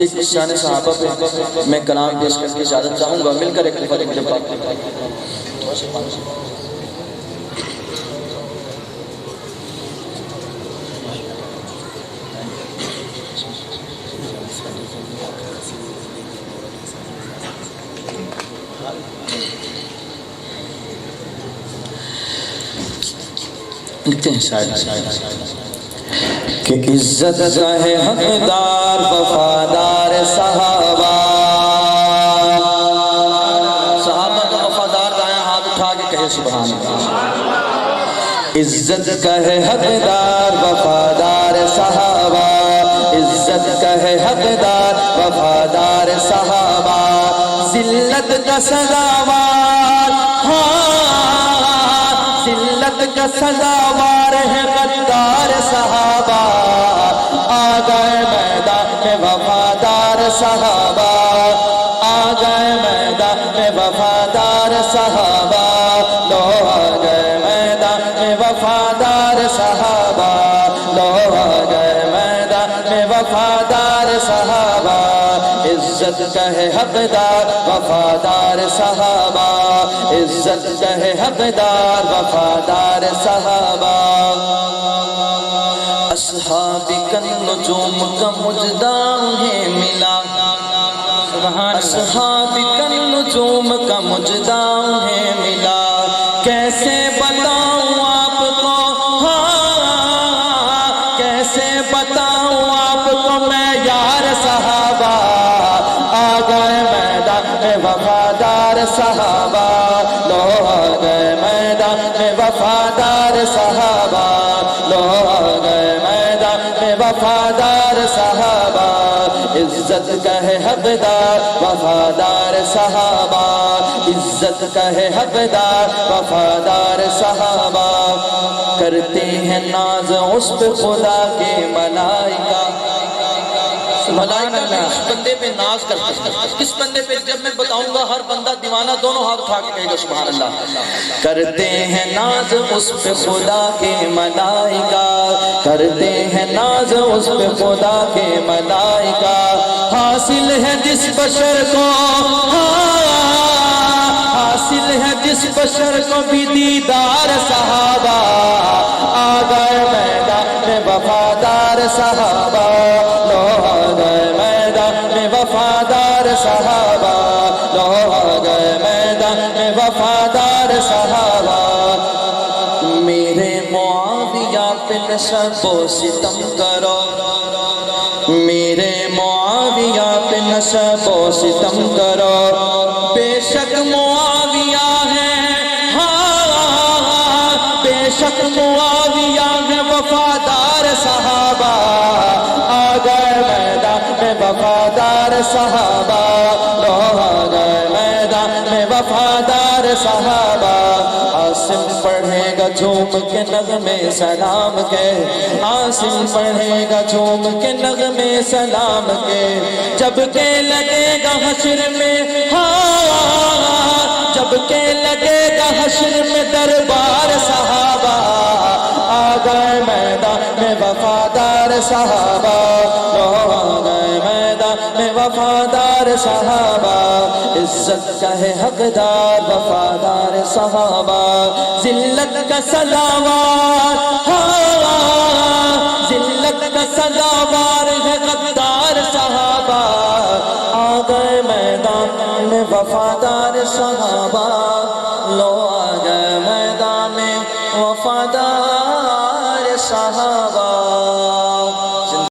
اس شان صحابہ پہ میں کلام پیش کر کے اجازت چاہوں گا، مل کر ایک دفعہ لکھ لیں۔ لکھتے ہیں شاید کہ عزت کا ہے حقدار وفادار صحابہ، صحابہ کا وفادار دائیں ہاتھ اٹھا کے کہے سبحان اللہ۔ عزت کا ہے حقدار وفادار صحابہ، عزت کا ہے حقدار وفادار صحابہ، ذلت کا سزاوار، ذلت کا سزاوار ہے غدار صحابہ، آ گئے میدان میں وفادار صحابہ، آ گئے میدان میں وفادار صحابہ، لو آ گئے میدان میں وفادار صحابہ، لو آ گئے میدان میں وفادار صحابہ، عزت کا ہے حقدار وفادار صحابہ، عزت کا ہے حقدار وفادار صحابہ، اصحاب النجوم کا مجدہ انہیں ملا، اصحاب النجوم کا مجدہ انہیں ملا، کیسے بتاؤں آپ کو، کیسے بتاؤں آپ کو میں یار صحابہ، آ گئے میدان میں وفادار صحابہ، لو آ گئے میدان میں وفادار صحابہ، لو آ گئے میدان میں وفادار صحابہ، عزت کا ہے حقدار وفادار صحابہ، عزت کا ہے حقدار وفادار صحابہ، کرتے ہیں ناز اس پہ خدا کے ملائکہ، ملائکہ اس بندے پہ ناز کرتے ہیں، اس بندے پہ جب میں بتاؤں گا ہر بندہ دیوانہ دونوں ہاتھ اٹھا کے کہے گا سبحان اللہ، کرتے ہیں ناز اس پہ خدا کے ملائکہ، کرتے ہیں ناز اس پہ خدا کے ملائکہ، حاصل ہے جس بشر کو، حاصل ہے جس بشر کو بھی دیدار صحابہ، آ گئے میدان میں وفادار صحابہ، لو آ گئے میدان میں وفادار صحابہ، لو آ گئے میدان میں وفادار صحابہ، میرے معاویہ پہ نصب و ستم کرو، میرے معاویہ پہ نصب و ستم کرو، بے شک معاویہ ہے، بے شک معاویہ ہے وفادار صحابہ، آ گئے میدان میں وفادار صحابہ، لو آ گئے میدان میں وفادار صحابہ، عاصم پڑھے گا جھوم کے نغمے سلام کے، عاصم پڑھے گا جھوم کے نغمے سلام کے، جب کہ لگے گا حشر میں، جب کہ لگے گا حشر میں دربار صحابہ، آ گئے میدان میں وفادار صحابہ، لو آ گئے میدان میں وفادار صحابہ، عزت کا ہے حقدار وفادار صحابہ، ذلت کا سزاوار، ذلت کا سزاوار ہے غدار صحابہ، آ گئے میدان میں وفادار صحابہ، لو آ گئے میدان میں وفادار صحابہ۔